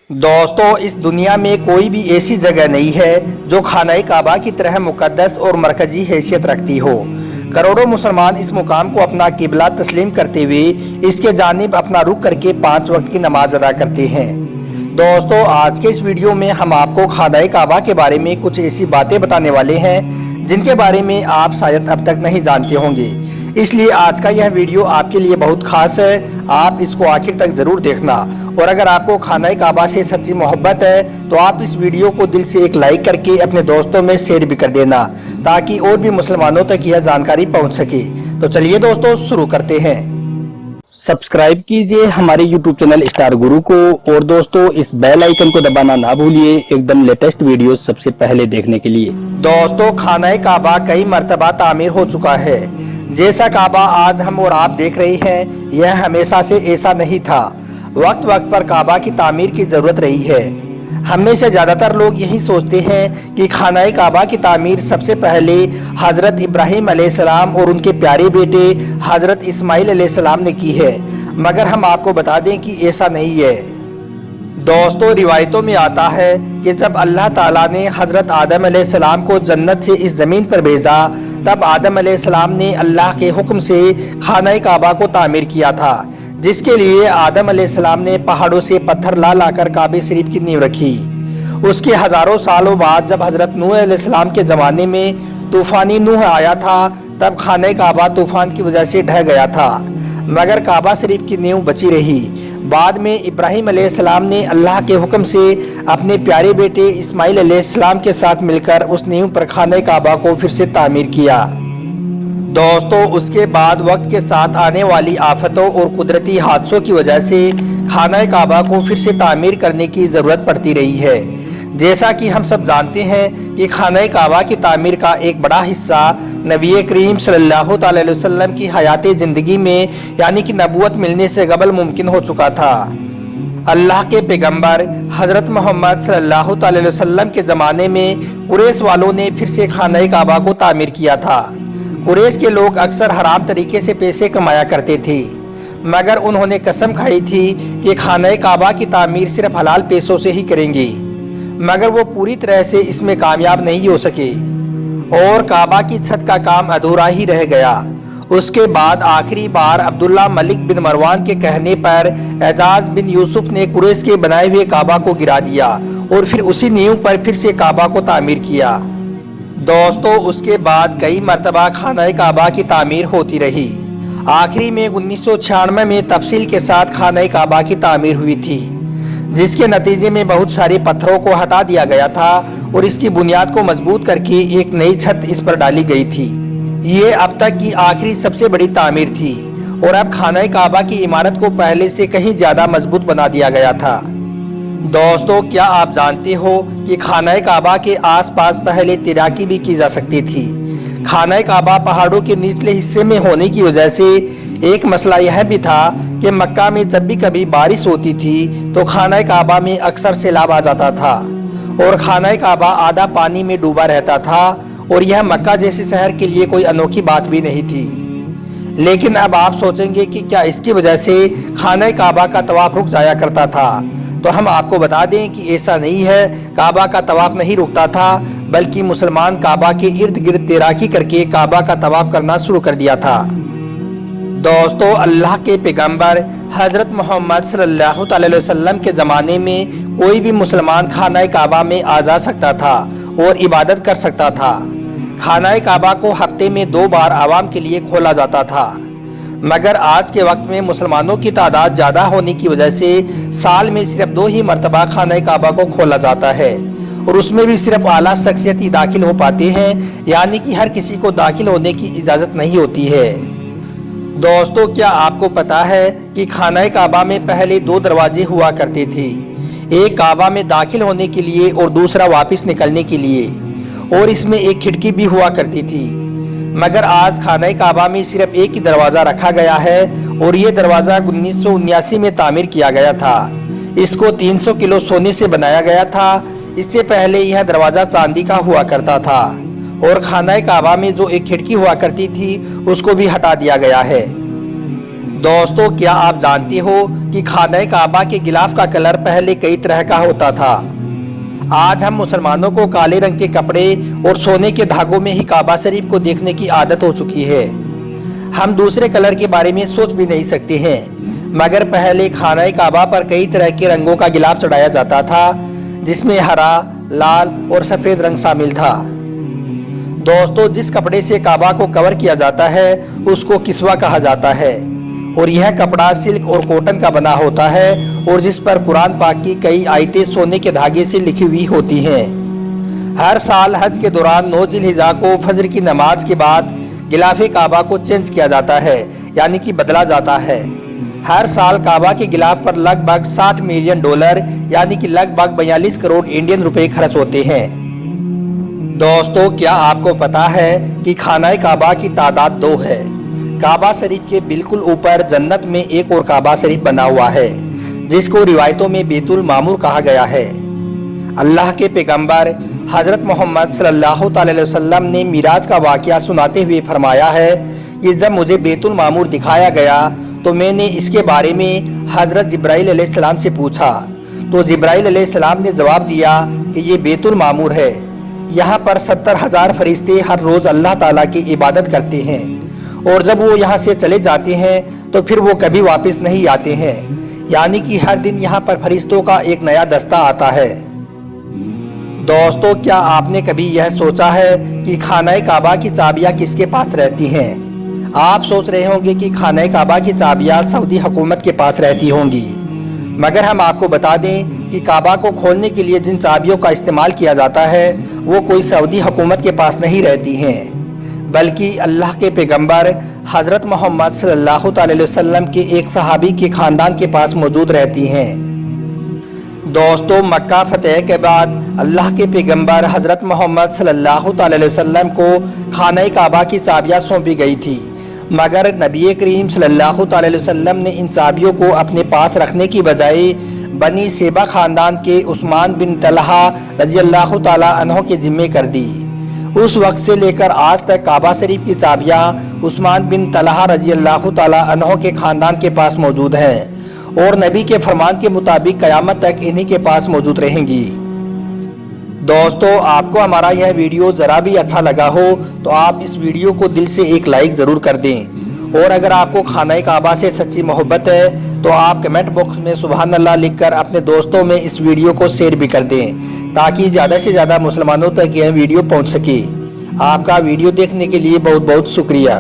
दोस्तों, इस दुनिया में कोई भी ऐसी जगह नहीं है जो खाना काबा की तरह मुकद्दस और मरकजी हैसियत रखती हो। करोड़ों मुसलमान इस मुकाम को अपना किबला तस्लीम करते हुए इसके जानिब अपना रुख करके 5 वक्त की नमाज अदा करते हैं। दोस्तों, आज के इस वीडियो में हम आपको खाना काबा के बारे में कुछ ऐसी बातें बताने वाले हैं जिनके बारे में आप शायद अब तक नहीं जानते होंगे। इसलिए आज का यह वीडियो आपके लिए बहुत खास है, आप इसको आखिर तक ज़रूर देखना। और अगर आपको खाना काबा से सच्ची मोहब्बत है तो आप इस वीडियो को दिल से एक लाइक करके अपने दोस्तों में शेयर भी कर देना, ताकि और भी मुसलमानों तक यह जानकारी पहुंच सके। तो चलिए दोस्तों, शुरू करते हैं। सब्सक्राइब कीजिए हमारे YouTube चैनल स्टार गुरु को, और दोस्तों इस बेल आइकन को दबाना ना भूलिए एकदम लेटेस्ट वीडियो सबसे पहले देखने के लिए। दोस्तों, खाना काबा कई मरतबा तामीर हो चुका है। जैसा काबा आज हम और आप देख रहे हैं, यह हमेशा से ऐसा नहीं था। वक्त वक्त पर काबा की तामीर की ज़रूरत रही है। हम में से ज़्यादातर लोग यही सोचते हैं कि खाना काबा की तामीर सबसे पहले हज़रत इब्राहीम अलैहिस्सलाम और उनके प्यारे बेटे हज़रत इस्माइल अलैहिस्सलाम ने की है, मगर हम आपको बता दें कि ऐसा नहीं है। दोस्तों, रिवायतों में आता है कि जब अल्लाह ताला ने हज़रत आदम अलैहिस्सलाम को जन्नत से इस ज़मीन पर भेजा, तब आदम अलैहिस्सलाम ने अल्लाह के हुक्म से खाना काबा को तामीर किया था, जिसके लिए आदम अलैहिस्सलाम ने पहाड़ों से पत्थर ला लाकर काबे शरीफ की नींव रखी। उसके हज़ारों सालों बाद जब हज़रत नूह अलैहिस्सलाम के ज़माने में तूफ़ानी नूह आया था, तब खाना काबा तूफ़ान की वजह से ढह गया था, मगर काबा शरीफ की नींव बची रही। बाद में इब्राहीम अलैहिस्सलाम ने अल्लाह के हुक्म से अपने प्यारे बेटे इस्माइल अलैहिस्सलाम के साथ मिलकर उस नींव पर खाना काबा को फिर से तामीर किया। दोस्तों, उसके बाद वक्त के साथ आने वाली आफतों और कुदरती हादसों की वजह से खाना काबा को फिर से तामीर करने की ज़रूरत पड़ती रही है। जैसा कि हम सब जानते हैं कि खाना काबा की तामीर का एक बड़ा हिस्सा नबी करीम सल्लल्लाहु अलैहि वसल्लम की हयात ज़िंदगी में यानी कि नबूवत मिलने से कबल मुमकिन हो चुका था। अल्लाह के पैगंबर हज़रत मोहम्मद सल्लल्लाहु अलैहि वसल्लम के ज़माने में कुरैश वालों ने फिर से खाना काबा को तामीर किया था। कुरैश के लोग अक्सर हराम तरीके से पैसे कमाया करते थे, मगर उन्होंने कसम खाई थी कि खाना काबा की तामीर सिर्फ हलाल पैसों से ही करेंगे, मगर वो पूरी तरह से इसमें कामयाब नहीं हो सके और काबा की छत का काम अधूरा ही रह गया। उसके बाद आखिरी बार अब्दुल्ला मलिक बिन मरवान के कहने पर एजाज बिन यूसुफ ने कुरैश के बनाए हुए काबा को गिरा दिया और फिर उसी नींव पर फिर से काबा को तामीर किया। दोस्तों, उसके बाद कई मरतबा खाना काबा की तामीर होती रही। आखिरी में 1996 में तफसील के साथ खाना काबा की तामीर हुई थी, जिसके नतीजे में बहुत सारे पत्थरों को हटा दिया गया था और इसकी बुनियाद को मजबूत करके एक नई छत इस पर डाली गई थी। ये अब तक की आखिरी सबसे बड़ी तामीर थी और अब खाना काबा की इमारत को पहले से कहीं ज़्यादा मजबूत बना दिया गया था। दोस्तों, क्या आप जानते हो कि खाना काबा के आसपास पहले तैराकी भी की जा सकती थी। खाना काबा पहाड़ों के निचले हिस्से में होने की वजह से एक मसला यह भी था कि मक्का में जब भी कभी बारिश होती थी तो खाना काबा में अक्सर सैलाब आ जाता था और खाना काबा आधा पानी में डूबा रहता था, और यह मक्का जैसे शहर के लिए कोई अनोखी बात भी नहीं थी। लेकिन अब आप सोचेंगे कि क्या इसकी वजह से खाना काबा का तवाफ रुक जाया करता था, तो हम आपको बता दें कि ऐसा नहीं है। काबा का तवाफ नहीं रुकता था, बल्कि मुसलमान काबा के इर्द गिर्द तैराकी करके काबा का तवाफ करना शुरू कर दिया था। दोस्तों, अल्लाह के पैगंबर हज़रत मोहम्मद सल्लल्लाहु अलैहि वसल्लम के ज़माने में कोई भी मुसलमान खाना काबा में आ जा सकता था और इबादत कर सकता था। खाना काबा को हफ्ते में 2 बार आवाम के लिए खोला जाता था, मगर आज के वक्त में मुसलमानों की तादाद ज़्यादा होने की वजह से साल में सिर्फ 2 ही मरतबा खाना काबा को खोला जाता है, और उसमें भी सिर्फ आला शख्सियत ही दाखिल हो पाते हैं, यानी कि हर किसी को दाखिल होने की इजाज़त नहीं होती है। दोस्तों, क्या आपको पता है कि खाना काबा में पहले 2 दरवाजे हुआ करते थे, एक काबा में दाखिल होने के लिए और दूसरा वापस निकलने के लिए, और इसमें एक खिड़की भी हुआ करती थी। मगर आज खाना काबा में सिर्फ एक ही दरवाज़ा रखा गया है, और ये दरवाज़ा 1979 में तामीर किया गया था। इसको 300 किलो सोने से बनाया गया था। इससे पहले यह दरवाज़ा चांदी का हुआ करता था, और खाना काबा में जो एक खिड़की हुआ करती थी उसको भी हटा दिया गया है। दोस्तों, क्या आप जानते हो कि खाना काबा के गिलाफ का कलर पहले कई तरह का होता था। आज हम मुसलमानों को काले रंग के कपड़े और सोने के धागों में ही काबा शरीफ को देखने की आदत हो चुकी है। हम दूसरे कलर के बारे में सोच भी नहीं सकते हैं, मगर पहले खाना काबा पर कई तरह के रंगों का गिलाफ चढ़ाया जाता था, जिसमें हरा, लाल और सफ़ेद रंग शामिल था। दोस्तों, जिस कपड़े से काबा को कवर किया जाता है उसको किस्वा कहा जाता है और यह कपड़ा सिल्क और कॉटन का बना होता है और जिस पर कुरान पाक की कई आयतें सोने के धागे से लिखी हुई होती हैं। हर साल हज के दौरान 9 जिलहिज्जा को फजर की नमाज के बाद गिलाफ काबा को चेंज किया जाता है, यानी कि बदला जाता है। हर साल काबा के गिलाफ पर लगभग $60 मिलियन यानी कि लगभग 42 करोड़ इंडियन रुपए खर्च होते हैं। दोस्तों, क्या आपको पता है कि खाना काबा की तादाद 2 है। काबा शरीफ के बिल्कुल ऊपर जन्नत में एक और काबा शरीफ बना हुआ है, जिसको रिवायतों में बैतुल मामूर कहा गया है। अल्लाह के पैगंबर हज़रत मोहम्मद सल्लल्लाहु अलैहि वसल्लम ने मिराज का वाक़या सुनाते हुए फरमाया है कि जब मुझे बैतुल मामूर दिखाया गया तो मैंने इसके बारे में हज़रत जिब्राइल अलैहिस्सलाम से पूछा, तो जिब्राइल अलैहिस्सलाम ने जवाब दिया कि ये बैतुल मामूर है। यहाँ पर 70,000 फरिश्ते हर रोज़ अल्लाह ताला की इबादत करते हैं और जब वो यहाँ से चले जाते हैं तो फिर वो कभी वापस नहीं आते हैं, यानी कि हर दिन यहाँ पर फरिश्तों का एक नया दस्ता आता है। दोस्तों, क्या आपने कभी यह सोचा है कि खाना काबा की चाबियाँ किसके पास रहती हैं? आप सोच रहे होंगे कि खाना काबा की चाबियाँ सऊदी हुकूमत के पास रहती होंगी, मगर हम आपको बता दें कि काबा को खोलने के लिए जिन चाबियों का इस्तेमाल किया जाता है वो कोई सऊदी हुकूमत के पास नहीं रहती हैं, बल्कि अल्लाह के पैगंबर हज़रत मोहम्मद सल्लल्लाहु अलैहि वसल्लम के एक सहाबी के ख़ानदान के पास मौजूद रहती हैं। दोस्तों, मक्का फतेह के बाद अल्लाह के पैगंबर हज़रत मोहम्मद सल्लल्लाहु अलैहि वसल्लम को खाना काबा की चाबियाँ सौंपी गई थी, मगर नबी करीम सल्लल्लाहु अलैहि वसल्लम ने इन चाबियों को अपने पास रखने की बजाय बनी सेबा ख़ानदान के उस्मान बिन तलहा रज़ियल्लाहु ताला अन्हो के ज़िम्मे कर दी। उस वक्त से लेकर आज तक काबा शरीफ की चाबियाँ उस्मान बिन तलहा रज़ियल्लाहु ताला अन्हो के ख़ानदान के पास मौजूद हैं और नबी के फरमान के मुताबिक क़यामत तक इन्हीं के पास मौजूद रहेंगी। दोस्तों, आपको हमारा यह वीडियो ज़रा भी अच्छा लगा हो तो आप इस वीडियो को दिल से एक लाइक ज़रूर कर दें और अगर आपको खाना काबा से सच्ची मोहब्बत है तो आप कमेंट बॉक्स में सुभान अल्लाह लिखकर अपने दोस्तों में इस वीडियो को शेयर भी कर दें, ताकि ज़्यादा से ज़्यादा मुसलमानों तक यह वीडियो पहुंच सके। आपका वीडियो देखने के लिए बहुत बहुत शुक्रिया।